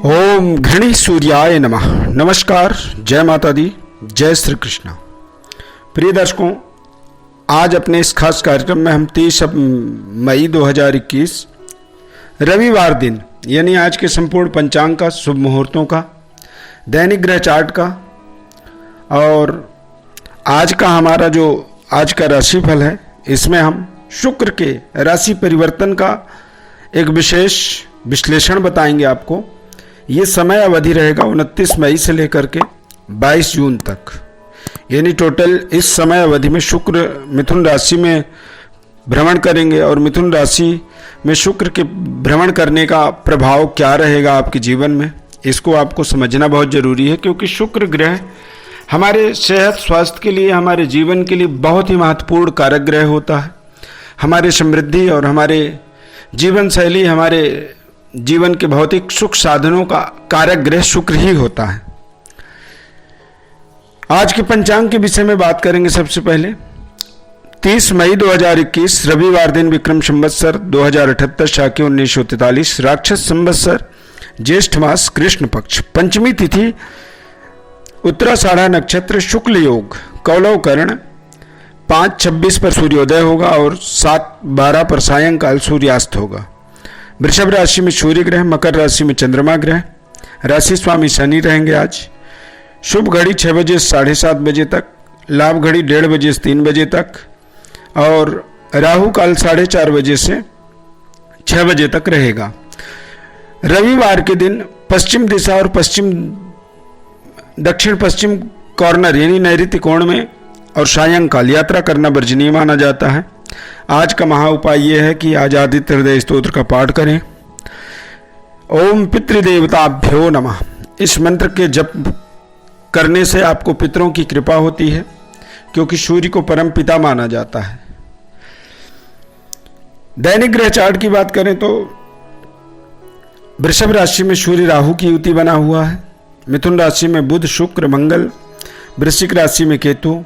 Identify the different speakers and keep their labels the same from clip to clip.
Speaker 1: ओम घृणी सूर्याय नमः। नमस्कार, जय माता दी, जय श्री कृष्ण। प्रिय दर्शकों, आज अपने इस खास कार्यक्रम में हम 30 मई 2021 रविवार दिन यानी आज के संपूर्ण पंचांग का, शुभ मुहूर्तों का, दैनिक ग्रह चार्ट का और आज का हमारा जो आज का राशिफल है, इसमें हम शुक्र के राशि परिवर्तन का एक विशेष विश्लेषण बताएंगे आपको। ये समय अवधि रहेगा 29 मई से लेकर के 22 जून तक, यानी टोटल इस समय अवधि में शुक्र मिथुन राशि में भ्रमण करेंगे और मिथुन राशि में शुक्र के भ्रमण करने का प्रभाव क्या रहेगा आपके जीवन में, इसको आपको समझना बहुत ज़रूरी है। क्योंकि शुक्र ग्रह हमारे सेहत स्वास्थ्य के लिए, हमारे जीवन के लिए बहुत ही महत्वपूर्ण कारक ग्रह होता है। हमारे समृद्धि और हमारे जीवन शैली, हमारे जीवन के भौतिक सुख साधनों का कारक ग्रह शुक्र ही होता है। आज के पंचांग के विषय में बात करेंगे। सबसे पहले 30 मई 2021 रविवार दिन विक्रम संवत्सर 2078 शाके 1943 राक्षस संवत्सर ज्येष्ठ मास कृष्ण पक्ष, पंचमी तिथि उत्तराषाढ़ा नक्षत्र, शुक्ल योग, कौलव कर्ण, 5:26 पर सूर्योदय होगा और 7:12 पर सायंकाल सूर्यास्त होगा। वृषभ राशि में सूर्य ग्रह, मकर राशि में चंद्रमा ग्रह, राशि स्वामी शनि रहेंगे आज। शुभ घड़ी 6 बजे से 7:30 बजे तक, लाभ घड़ी 1:30 बजे से 3 बजे तक और राहु काल 4:30 बजे से 6 बजे तक रहेगा। रविवार के दिन पश्चिम दिशा और दक्षिण पश्चिम कॉर्नर यानी नैऋत्य कोण में और सायंकाल यात्रा करना वर्जनीय माना जाता है। आज का महा उपाय यह है कि आज आदित्य हृदय स्तोत्र का पाठ करें। ओम पितृदेवताभ्यो नमः। इस मंत्र के जप करने से आपको पितरों की कृपा होती है, क्योंकि सूर्य को परम पिता माना जाता है। दैनिक ग्रह चार्ट की बात करें तो वृषभ राशि में सूर्य राहु की युति बना हुआ है। मिथुन राशि में बुध शुक्र मंगल, वृश्चिक राशि में केतु,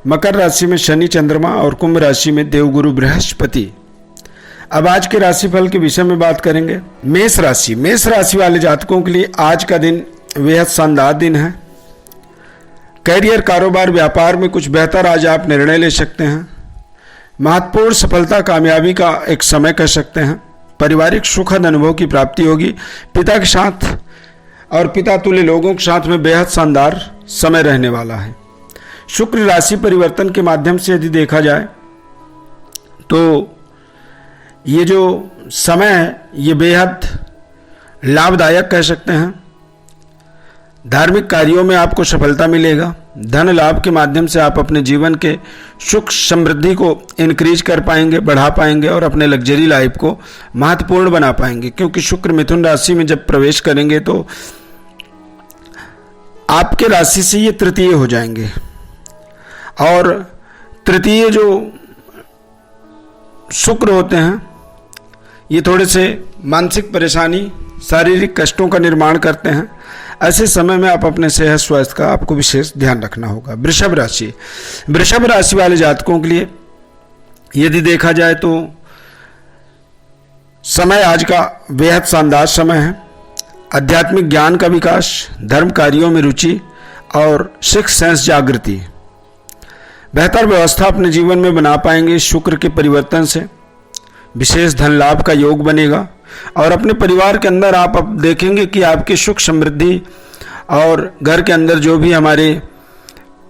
Speaker 1: मकर राशि में शनि चंद्रमा और कुंभ राशि में देवगुरु बृहस्पति। अब आज के राशिफल के विषय में बात करेंगे। मेष राशि वाले जातकों के लिए आज का दिन बेहद शानदार दिन है। कैरियर, कारोबार, व्यापार में कुछ बेहतर आज आप निर्णय ले सकते हैं। महत्वपूर्ण सफलता, कामयाबी का एक समय कह सकते हैं। पारिवारिक सुखद अनुभव की प्राप्ति होगी। पिता के साथ और पिता तुल्य लोगों के साथ में बेहद शानदार समय रहने वाला है। शुक्र राशि परिवर्तन के माध्यम से यदि देखा जाए तो ये जो समय है ये बेहद लाभदायक कह सकते हैं। धार्मिक कार्यों में आपको सफलता मिलेगा। धन लाभ के माध्यम से आप अपने जीवन के सुख समृद्धि को इंक्रीज कर पाएंगे, बढ़ा पाएंगे और अपने लग्जरी लाइफ को महत्वपूर्ण बना पाएंगे। क्योंकि शुक्र मिथुन राशि में जब प्रवेश करेंगे तो आपके राशि से ये तृतीय हो जाएंगे और तृतीय जो शुक्र होते हैं ये थोड़े से मानसिक परेशानी, शारीरिक कष्टों का निर्माण करते हैं। ऐसे समय में आप अपने सेहत स्वास्थ्य का आपको विशेष ध्यान रखना होगा। वृषभ राशि वाले जातकों के लिए यदि देखा जाए तो समय आज का बेहद शानदार समय है। आध्यात्मिक ज्ञान का विकास, धर्म कार्यों में रुचि और सिक्स सेंस जागृति, बेहतर व्यवस्था अपने जीवन में बना पाएंगे। शुक्र के परिवर्तन से विशेष धन लाभ का योग बनेगा और अपने परिवार के अंदर आप अब देखेंगे कि आपकी सुख समृद्धि और घर के अंदर जो भी हमारे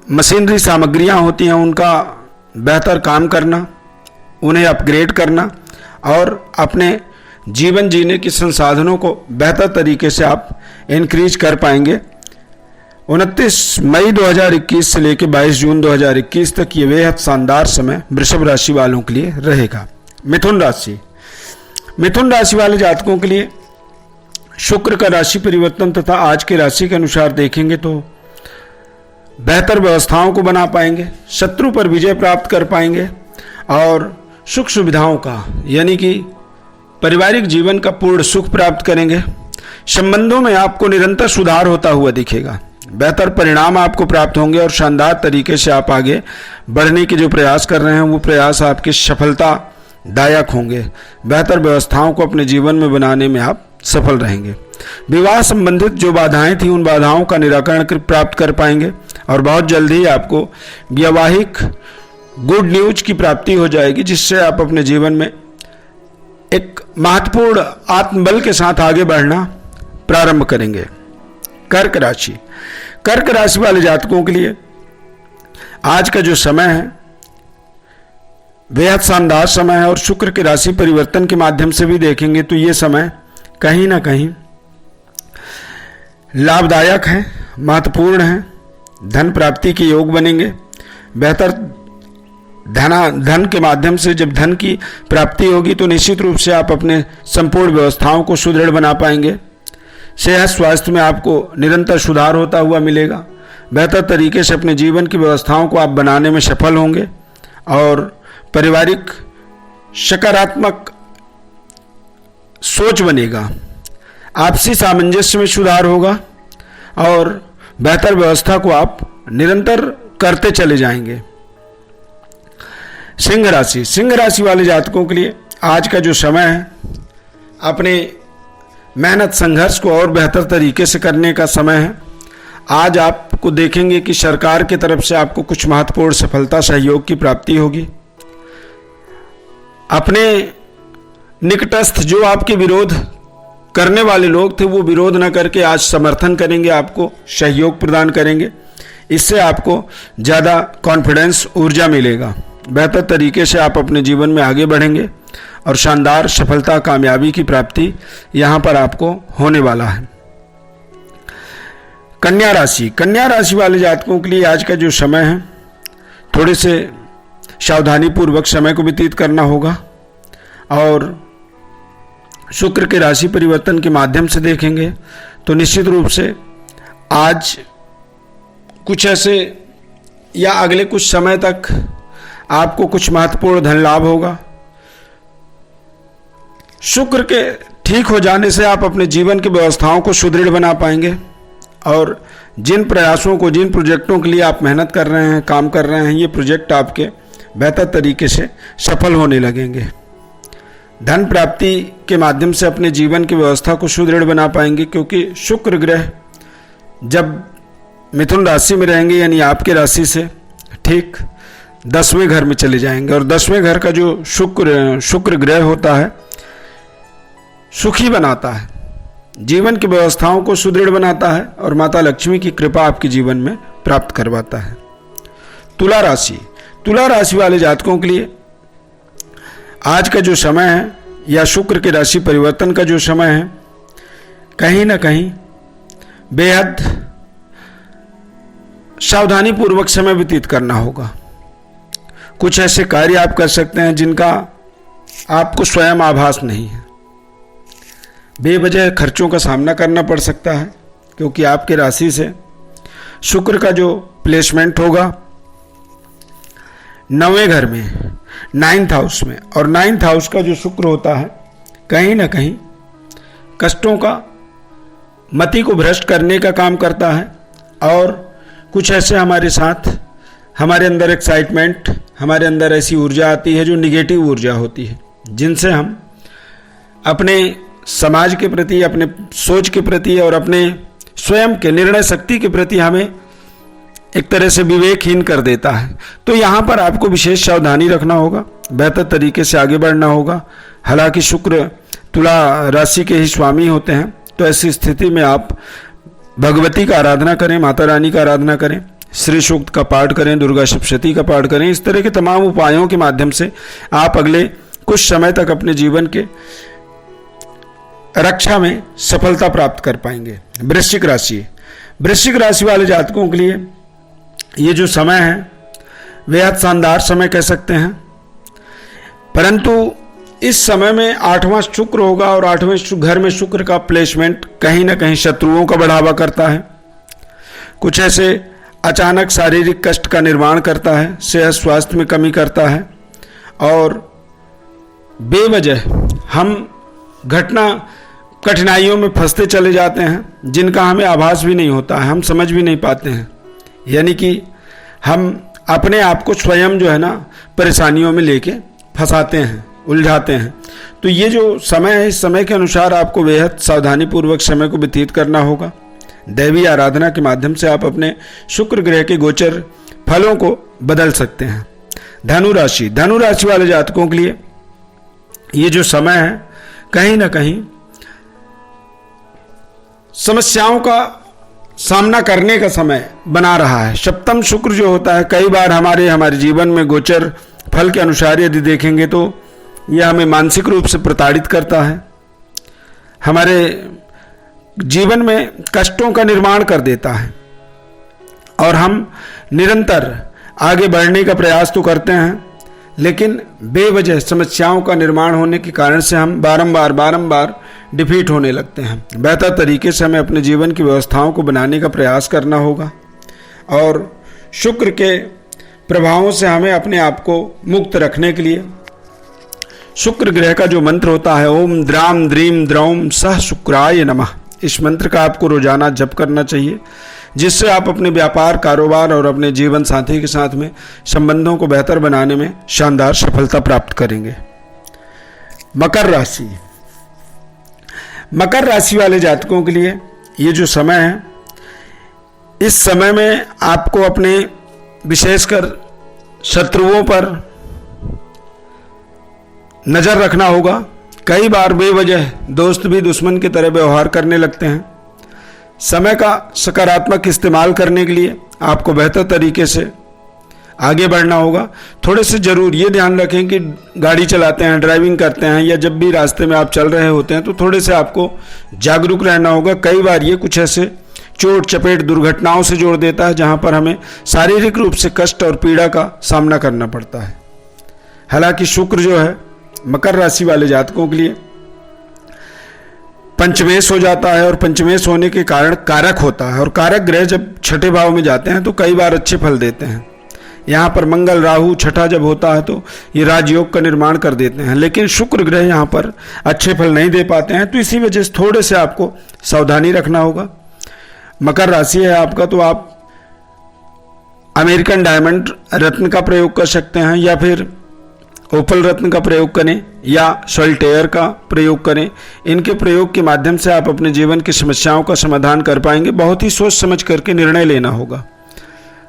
Speaker 1: मशीनरी सामग्रियां होती हैं उनका बेहतर काम करना, उन्हें अपग्रेड करना और अपने जीवन जीने के संसाधनों को बेहतर तरीके से आप इंक्रीज कर पाएंगे। 29 मई 2021 से लेकर 22 जून 2021 तक ये बेहद शानदार समय वृषभ राशि वालों के लिए रहेगा। मिथुन राशि वाले जातकों के लिए शुक्र का राशि परिवर्तन तथा आज के राशि के अनुसार देखेंगे तो बेहतर व्यवस्थाओं को बना पाएंगे, शत्रु पर विजय प्राप्त कर पाएंगे और सुख सुविधाओं का यानी कि पारिवारिक जीवन का पूर्ण सुख प्राप्त करेंगे। संबंधों में आपको निरंतर सुधार होता हुआ दिखेगा। बेहतर परिणाम आपको प्राप्त होंगे और शानदार तरीके से आप आगे बढ़ने के जो प्रयास कर रहे हैं वो प्रयास आपकी सफलता दायक होंगे। बेहतर व्यवस्थाओं को अपने जीवन में बनाने में आप सफल रहेंगे। विवाह संबंधित जो बाधाएं थी उन बाधाओं का निराकरण प्राप्त कर पाएंगे और बहुत जल्द ही आपको वैवाहिक गुड न्यूज की प्राप्ति हो जाएगी, जिससे आप अपने जीवन में एक महत्वपूर्ण आत्मबल के साथ आगे बढ़ना प्रारंभ करेंगे। कर्क राशि, कर्क राशि वाले जातकों के लिए आज का जो समय है बेहद शानदार समय है और शुक्र के राशि परिवर्तन के माध्यम से भी देखेंगे तो ये समय कहीं ना कहीं लाभदायक है, महत्वपूर्ण है। धन प्राप्ति के योग बनेंगे। बेहतर धन के माध्यम से जब धन की प्राप्ति होगी तो निश्चित रूप से आप अपने संपूर्ण व्यवस्थाओं को सुदृढ़ बना पाएंगे। सेहत स्वास्थ्य में आपको निरंतर सुधार होता हुआ मिलेगा। बेहतर तरीके से अपने जीवन की व्यवस्थाओं को आप बनाने में सफल होंगे और पारिवारिक सकारात्मक सोच बनेगा। आपसी सामंजस्य में सुधार होगा और बेहतर व्यवस्था को आप निरंतर करते चले जाएंगे। सिंह राशि, सिंह राशि वाले जातकों के लिए आज का जो समय है अपने मेहनत संघर्ष को और बेहतर तरीके से करने का समय है। आज आपको देखेंगे कि सरकार की तरफ से आपको कुछ महत्वपूर्ण सफलता सहयोग की प्राप्ति होगी। अपने निकटस्थ जो आपके विरोध करने वाले लोग थे वो विरोध न करके आज समर्थन करेंगे, आपको सहयोग प्रदान करेंगे। इससे आपको ज़्यादा कॉन्फिडेंस ऊर्जा मिलेगा। बेहतर तरीके से आप अपने जीवन में आगे बढ़ेंगे और शानदार सफलता कामयाबी की प्राप्ति यहाँ पर आपको होने वाला है। कन्या राशि, कन्या राशि वाले जातकों के लिए आज का जो समय है थोड़े से सावधानी पूर्वक समय को व्यतीत करना होगा और शुक्र के राशि परिवर्तन के माध्यम से देखेंगे तो निश्चित रूप से आज कुछ ऐसे या अगले कुछ समय तक आपको कुछ महत्वपूर्ण धन लाभ होगा। शुक्र के ठीक हो जाने से आप अपने जीवन की व्यवस्थाओं को सुदृढ़ बना पाएंगे और जिन प्रयासों को, जिन प्रोजेक्टों के लिए आप मेहनत कर रहे हैं, काम कर रहे हैं, ये प्रोजेक्ट आपके बेहतर तरीके से सफल होने लगेंगे। धन प्राप्ति के माध्यम से अपने जीवन की व्यवस्था को सुदृढ़ बना पाएंगे क्योंकि शुक्र ग्रह जब मिथुन राशि में रहेंगे यानी आपके राशि से ठीक 10वें घर में चले जाएंगे और 10वें घर का जो शुक्र ग्रह होता है सुखी बनाता है, जीवन की व्यवस्थाओं को सुदृढ़ बनाता है और माता लक्ष्मी की कृपा आपके जीवन में प्राप्त करवाता है। तुला राशि, तुला राशि वाले जातकों के लिए आज का जो समय है या शुक्र के राशि परिवर्तन का जो समय है कहीं ना कहीं बेहद सावधानी पूर्वक समय व्यतीत करना होगा। कुछ ऐसे कार्य आप कर सकते हैं जिनका आपको स्वयं आभास नहीं है। बेवजह खर्चों का सामना करना पड़ सकता है क्योंकि आपके राशि से शुक्र का जो प्लेसमेंट होगा 9वें घर में, 9th हाउस में, और 9th हाउस का जो शुक्र होता है कहीं ना कहीं कष्टों का, मति को भ्रष्ट करने का काम करता है और कुछ ऐसे हमारे साथ, हमारे अंदर एक्साइटमेंट, हमारे अंदर ऐसी ऊर्जा आती है जो निगेटिव ऊर्जा होती है, जिनसे हम अपने समाज के प्रति, अपने सोच के प्रति और अपने स्वयं के निर्णय शक्ति के प्रति हमें एक तरह से विवेकहीन कर देता है। तो यहाँ पर आपको विशेष सावधानी रखना होगा, बेहतर तरीके से आगे बढ़ना होगा। हालांकि शुक्र तुला राशि के ही स्वामी होते हैं तो ऐसी स्थिति में आप भगवती का आराधना करें, माता रानी का आराधना करें, श्री सूक्त का पाठ करें, दुर्गा सप्तशती का पाठ करें। इस तरह के तमाम उपायों के माध्यम से आप अगले कुछ समय तक अपने जीवन के रक्षा में सफलता प्राप्त कर पाएंगे। वृश्चिक राशि, वृश्चिक राशि वाले जातकों के लिए ये जो समय है बेहद शानदार समय कह सकते हैं, परंतु इस समय में 8वां शुक्र होगा और 8वें घर में शुक्र का प्लेसमेंट कहीं ना कहीं शत्रुओं का बढ़ावा करता है। कुछ ऐसे अचानक शारीरिक कष्ट का निर्माण करता है, सेहत स्वास्थ्य में कमी करता है और बेवजह हम कठिनाइयों में फंसते चले जाते हैं जिनका हमें आभास भी नहीं होता है, हम समझ भी नहीं पाते हैं। यानी कि हम अपने आप को स्वयं जो है ना परेशानियों में लेके फंसाते हैं। उलझाते हैं। तो ये जो समय है, इस समय के अनुसार आपको बेहद सावधानी पूर्वक समय को व्यतीत करना होगा। दैवी आराधना के माध्यम से आप अपने शुक्र ग्रह के गोचर फलों को बदल सकते हैं। धनु राशि वाले जातकों के लिए ये जो समय है, कहीं ना कहीं समस्याओं का सामना करने का समय बना रहा है। सप्तम शुक्र जो होता है, कई बार हमारे जीवन में गोचर फल के अनुसार यदि देखेंगे तो यह हमें मानसिक रूप से प्रताड़ित करता है, हमारे जीवन में कष्टों का निर्माण कर देता है और हम निरंतर आगे बढ़ने का प्रयास तो करते हैं, लेकिन बेवजह समस्याओं का निर्माण होने के कारण से हम बारंबार डिफीट होने लगते हैं। बेहतर तरीके से हमें अपने जीवन की व्यवस्थाओं को बनाने का प्रयास करना होगा और शुक्र के प्रभावों से हमें अपने आप को मुक्त रखने के लिए शुक्र ग्रह का जो मंत्र होता है, ओम द्राम द्रीम द्रौम सह शुक्राय नमः, इस मंत्र का आपको रोजाना जप करना चाहिए, जिससे आप अपने व्यापार, कारोबार और अपने जीवन साथी के साथ में संबंधों को बेहतर बनाने में शानदार सफलता प्राप्त करेंगे। मकर राशि वाले जातकों के लिए ये जो समय है, इस समय में आपको अपने विशेषकर शत्रुओं पर नजर रखना होगा। कई बार बेवजह दोस्त भी दुश्मन की तरह व्यवहार करने लगते हैं। समय का सकारात्मक इस्तेमाल करने के लिए आपको बेहतर तरीके से आगे बढ़ना होगा। थोड़े से जरूर ये ध्यान रखें कि गाड़ी चलाते हैं, ड्राइविंग करते हैं या जब भी रास्ते में आप चल रहे होते हैं तो थोड़े से आपको जागरूक रहना होगा। कई बार ये कुछ ऐसे चोट चपेट दुर्घटनाओं से जोड़ देता है जहां पर हमें शारीरिक रूप से कष्ट और पीड़ा का सामना करना पड़ता है। हालांकि शुक्र जो है मकर राशि वाले जातकों के लिए पंचमेश हो जाता है और पंचमेश होने के कारण कारक होता है, और कारक ग्रह जब छठे भाव में जाते हैं तो कई बार अच्छे फल देते हैं। यहाँ पर मंगल राहु छठा जब होता है तो ये राजयोग का निर्माण कर देते हैं, लेकिन शुक्र ग्रह यहाँ पर अच्छे फल नहीं दे पाते हैं। तो इसी वजह से थोड़े से आपको सावधानी रखना होगा। मकर राशि है आपका, तो आप अमेरिकन डायमंड रत्न का प्रयोग कर सकते हैं या फिर ओपल रत्न का प्रयोग करें या सॉल्टेयर का प्रयोग करें। इनके प्रयोग के माध्यम से आप अपने जीवन की समस्याओं का समाधान कर पाएंगे। बहुत ही सोच समझ करके निर्णय लेना होगा,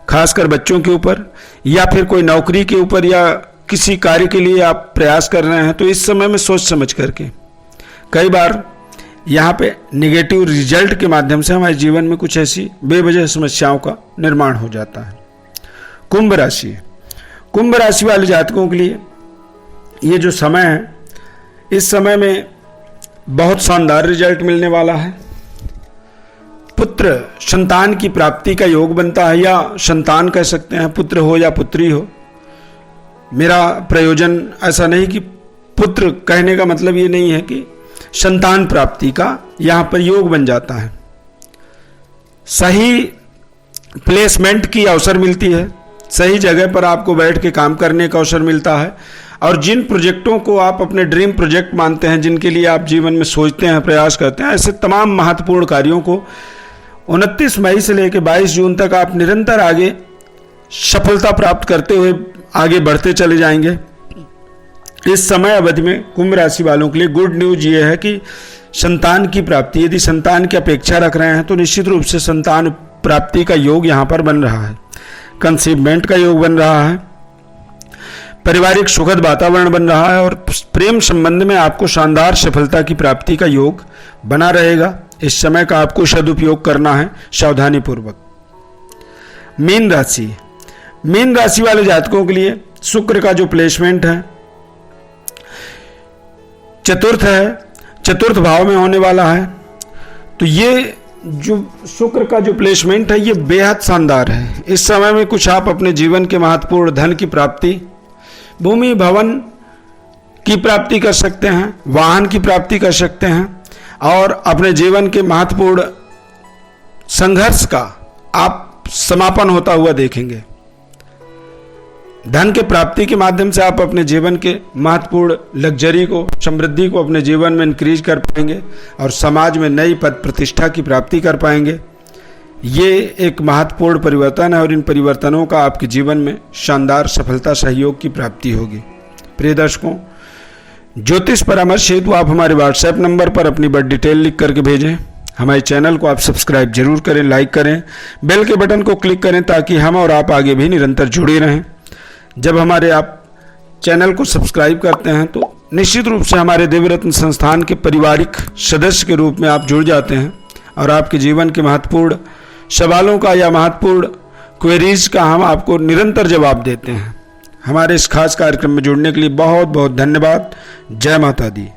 Speaker 1: खासकर बच्चों के ऊपर या फिर कोई नौकरी के ऊपर या किसी कार्य के लिए आप प्रयास कर रहे हैं तो इस समय में सोच समझ करके। कई बार यहाँ पे निगेटिव रिजल्ट के माध्यम से हमारे जीवन में कुछ ऐसी बेवजह समस्याओं का निर्माण हो जाता है। कुंभ राशि वाले जातकों के लिए ये जो समय है, इस समय में बहुत शानदार रिजल्ट मिलने वाला है। पुत्र संतान की प्राप्ति का योग बनता है, या संतान कह सकते हैं, पुत्र हो या पुत्री हो। मेरा प्रयोजन ऐसा नहीं कि पुत्र कहने का मतलब ये नहीं है कि संतान प्राप्ति का यहां पर योग बन जाता है। सही प्लेसमेंट की अवसर मिलती है, सही जगह पर आपको बैठ के काम करने का अवसर मिलता है, और जिन प्रोजेक्टों को आप अपने ड्रीम प्रोजेक्ट मानते हैं, जिनके लिए आप जीवन में सोचते हैं, प्रयास करते हैं, ऐसे तमाम महत्वपूर्ण कार्यों को 29 मई से लेकर 22 जून तक आप निरंतर आगे सफलता प्राप्त करते हुए आगे बढ़ते चले जाएंगे। इस समय अवधि में कुंभ राशि वालों के लिए गुड न्यूज ये है कि संतान की प्राप्ति, यदि संतान की अपेक्षा रख रहे हैं तो निश्चित रूप से संतान प्राप्ति का योग यहाँ पर बन रहा है। कंसीवमेंट का योग बन रहा है, पारिवारिक सुखद वातावरण बन रहा है, और प्रेम संबंध में आपको शानदार सफलता की प्राप्ति का योग बना रहेगा। इस समय का आपको सदुपयोग करना है सावधानी पूर्वक। मीन राशि वाले जातकों के लिए शुक्र का जो प्लेसमेंट है चतुर्थ भाव में होने वाला है। तो ये जो शुक्र का जो प्लेसमेंट है ये बेहद शानदार है। इस समय में कुछ आप अपने जीवन के महत्वपूर्ण धन की प्राप्ति, भूमि भवन की प्राप्ति कर सकते हैं, वाहन की प्राप्ति कर सकते हैं, और अपने जीवन के महत्वपूर्ण संघर्ष का आप समापन होता हुआ देखेंगे। धन के प्राप्ति के माध्यम से आप अपने जीवन के महत्वपूर्ण लग्जरी को, समृद्धि को अपने जीवन में इंक्रीज कर पाएंगे और समाज में नई पद प्रतिष्ठा की प्राप्ति कर पाएंगे। ये एक महत्वपूर्ण परिवर्तन है और इन परिवर्तनों का आपके जीवन में शानदार सफलता सहयोग की प्राप्ति होगी। प्रिय दर्शकों, ज्योतिष परामर्श हेतु आप हमारे व्हाट्सएप नंबर पर अपनी बर्थ डिटेल लिख करके भेजें। हमारे चैनल को आप सब्सक्राइब जरूर करें, लाइक करें, बेल के बटन को क्लिक करें ताकि हम और आप आगे भी निरंतर जुड़े रहें। जब हमारे आप चैनल को सब्सक्राइब करते हैं तो निश्चित रूप से हमारे देवरत्न संस्थान के पारिवारिक सदस्य के रूप में आप जुड़ जाते हैं और आपके जीवन के महत्वपूर्ण सवालों का या महत्वपूर्ण क्वेरीज का हम आपको निरंतर जवाब देते हैं। हमारे इस खास कार्यक्रम में जुड़ने के लिए बहुत बहुत धन्यवाद। जय माता दी।